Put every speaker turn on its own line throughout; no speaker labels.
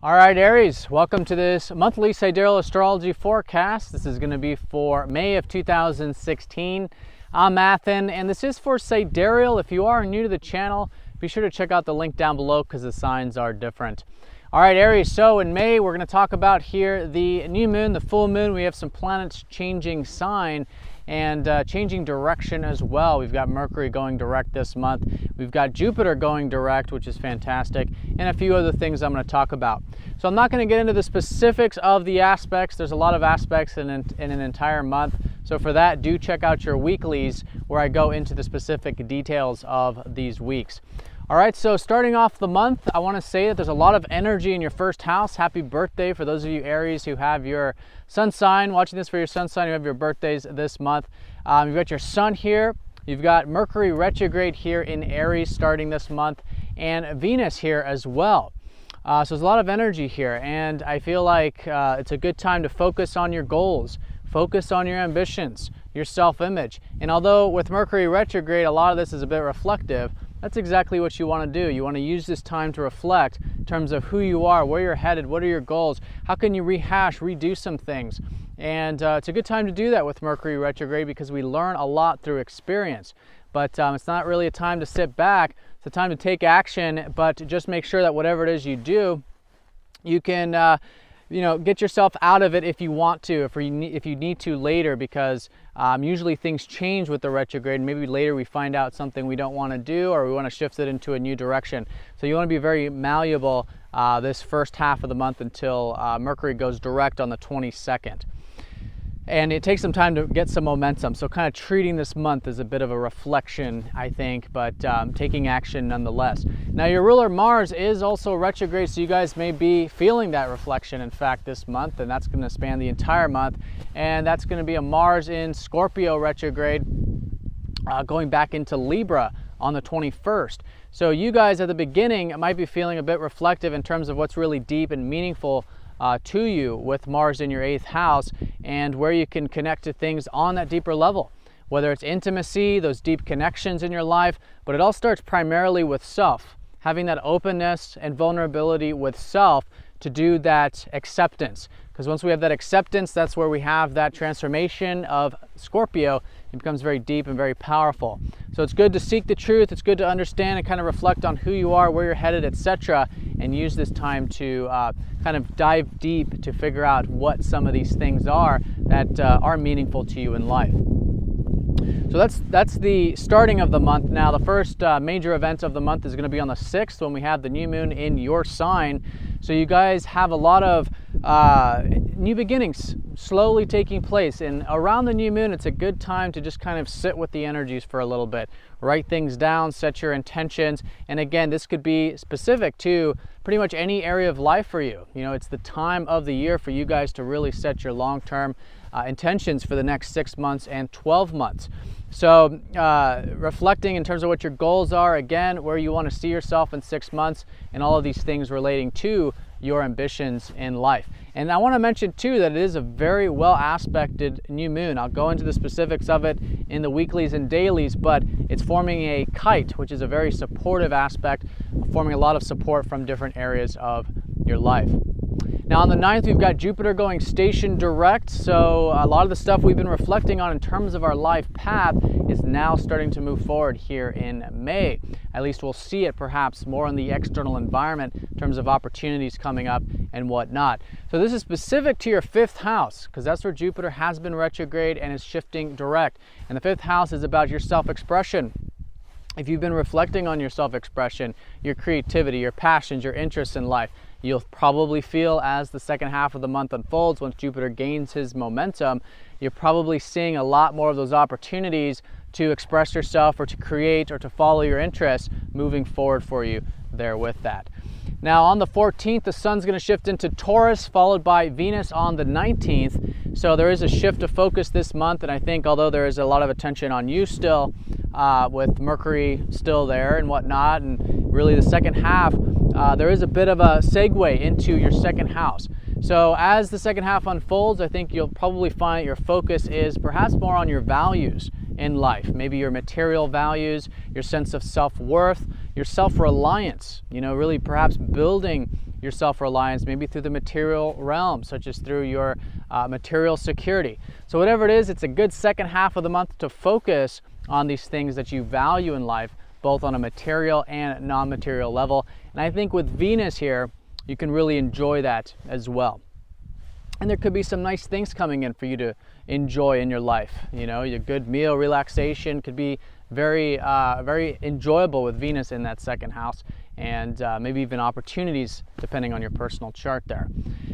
All right, Aries, welcome to this monthly Sidereal Astrology forecast. This is going to be for May of 2016. I'm Athen, and this is for Sidereal. If you are new to the channel, be sure to check out the link down below because the signs are different. All right, Aries, so in May, we're going to talk about here the new moon, the full moon. We have some planets changing sign and changing direction as well. We've got Mercury going direct this month. We've got Jupiter going direct, which is fantastic, and a few other things I'm going to talk about. So I'm not going to get into the specifics of the aspects. There's a lot of aspects in an entire month. So for that, do check out your weeklies where I go into the specific details of these weeks. All right, so starting off the month, I want to say that there's a lot of energy in your first house. Happy birthday for those of you Aries who have your sun sign. Watching this for your sun sign, you have your birthdays this month. You've got your sun here. You've got Mercury Retrograde here in Aries starting this month, and Venus here as well. So there's a lot of energy here, and I feel like it's a good time to focus on your goals, focus on your ambitions, your self-image. And although with Mercury Retrograde, a lot of this is a bit reflective, that's exactly what you want to do. You want to use this time to reflect in terms of who you are, where you're headed, what are your goals, how can you rehash, redo some things. And it's a good time to do that with Mercury Retrograde because we learn a lot through experience. But it's not really a time to sit back. It's a time to take action, but just make sure that whatever it is you do, you can get yourself out of it if you want to, if you need to later, because usually things change with the retrograde. Maybe later we find out something we don't want to do, or we want to shift it into a new direction. So you want to be very malleable this first half of the month until Mercury goes direct on the 22nd. And it takes some time to get some momentum. So kind of treating this month as a bit of a reflection, I think, but taking action nonetheless. Now your ruler Mars is also retrograde, so you guys may be feeling that reflection, in fact, this month, and that's going to span the entire month. And that's going to be a Mars in Scorpio retrograde, going back into Libra on the 21st. So you guys at the beginning might be feeling a bit reflective in terms of what's really deep and meaningful to you with Mars in your 8th house, and where you can connect to things on that deeper level, whether it's intimacy, those deep connections in your life. But it all starts primarily with self, having that openness and vulnerability with self to do that acceptance. Because once we have that acceptance, that's where we have that transformation of Scorpio. It becomes very deep and very powerful. So it's good to seek the truth. It's good to understand and kind of reflect on who you are, where you're headed, etc. And use this time to kind of dive deep to figure out what some of these things are that are meaningful to you in life. So that's the starting of the month. Now the first major event of the month is going to be on the 6th when we have the new moon in your sign. So you guys have a lot of new beginnings slowly taking place, and around the new moon it's a good time to just kind of sit with the energies for a little bit, write things down, set your intentions. And again, this could be specific to pretty much any area of life for you. You know, it's the time of the year for you guys to really set your long-term intentions for the next 6 months and 12 months. So reflecting in terms of what your goals are, again, where you want to see yourself in 6 months, and all of these things relating to your ambitions in life. And I want to mention too that it is a very well aspected new moon. I'll go into the specifics of it in the weeklies and dailies, but it's forming a kite, which is a very supportive aspect, forming a lot of support from different areas of your life. Now on the 9th, we've got Jupiter going station direct, so a lot of the stuff we've been reflecting on in terms of our life path is now starting to move forward here in May. At least we'll see it perhaps more in the external environment in terms of opportunities coming up and whatnot. So this is specific to your 5th house, because that's where Jupiter has been retrograde and is shifting direct. And the 5th house is about your self-expression. If you've been reflecting on your self-expression, your creativity, your passions, your interests in life, you'll probably feel as the second half of the month unfolds, once Jupiter gains his momentum, you're probably seeing a lot more of those opportunities to express yourself or to create or to follow your interests moving forward for you there with that. Now on the 14th, the sun's going to shift into Taurus, followed by Venus on the 19th. So there is a shift of focus this month, and I think although there is a lot of attention on you still, with Mercury still there and whatnot, and really the second half, there is a bit of a segue into your second house. So as the second half unfolds, I think you'll probably find your focus is perhaps more on your values in life, maybe your material values, your sense of self-worth, your self-reliance, you know, really perhaps building your self-reliance, maybe through the material realm, such as through your material security. So whatever it is, it's a good second half of the month to focus on these things that you value in life, both on a material and non-material level. And I think with Venus here, you can really enjoy that as well. And there could be some nice things coming in for you to enjoy in your life. You know, your good meal, relaxation could be very enjoyable with Venus in that second house, and maybe even opportunities depending on your personal chart there.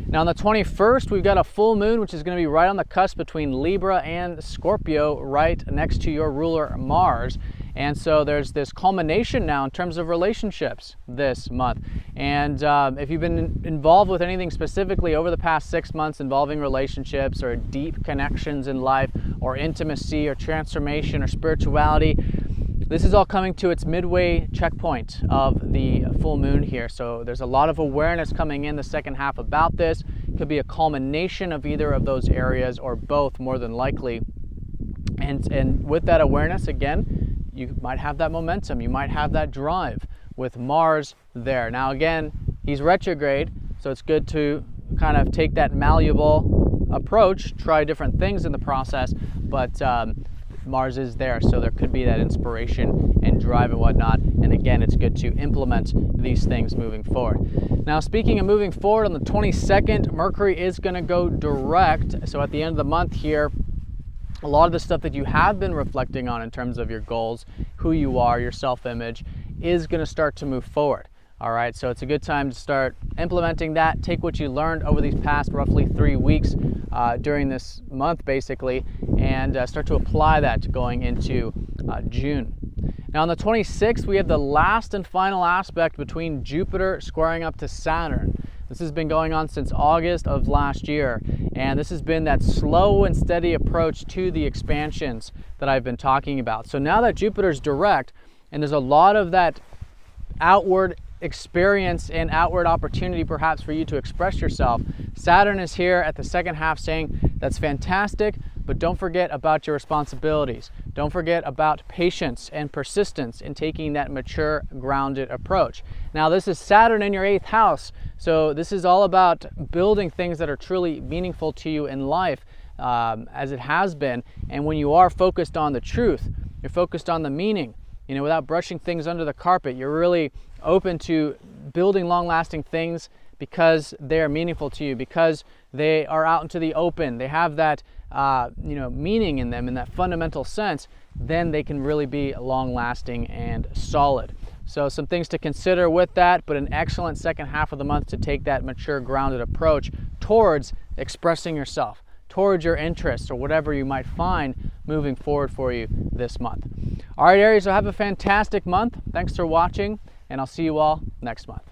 Now on the 21st, we've got a full moon, which is going to be right on the cusp between Libra and Scorpio, right next to your ruler Mars. And so there's this culmination now in terms of relationships this month. And if you've been involved with anything specifically over the past 6 months involving relationships or deep connections in life or intimacy or transformation or spirituality, this is all coming to its midway checkpoint of the full moon here. So there's a lot of awareness coming in the second half about this. It could be a culmination of either of those areas or both, more than likely. And with that awareness, again, you might have that momentum, you might have that drive with Mars there. Now again, he's retrograde, so it's good to kind of take that malleable approach, try different things in the process, but Mars is there, so there could be that inspiration and drive and whatnot. And again, it's good to implement these things moving forward. Now, speaking of moving forward, on the 22nd, Mercury is going to go direct. So at the end of the month here, a lot of the stuff that you have been reflecting on in terms of your goals, who you are, your self-image, is going to start to move forward. All right, so it's a good time to start implementing that. Take what you learned over these past roughly 3 weeks during this month, basically, and start to apply that going into June. Now, on the 26th, we have the last and final aspect between Jupiter squaring up to Saturn. This has been going on since August of last year, and this has been that slow and steady approach to the expansions that I've been talking about. So now that Jupiter's direct, and there's a lot of that outward experience and outward opportunity perhaps for you to express yourself, Saturn is here at the second half saying that's fantastic, but don't forget about your responsibilities. Don't forget about patience and persistence in taking that mature, grounded approach. Now, this is Saturn in your 8th house, so this is all about building things that are truly meaningful to you in life, as it has been. And when you are focused on the truth, you're focused on the meaning, you know, without brushing things under the carpet, you're really open to building long-lasting things because they are meaningful to you, because they are out into the open, they have that meaning in them in that fundamental sense, then they can really be long-lasting and solid. So some things to consider with that, but an excellent second half of the month to take that mature, grounded approach towards expressing yourself, towards your interests or whatever you might find moving forward for you this month. All right, Aries, so have a fantastic month. Thanks for watching, and I'll see you all next month.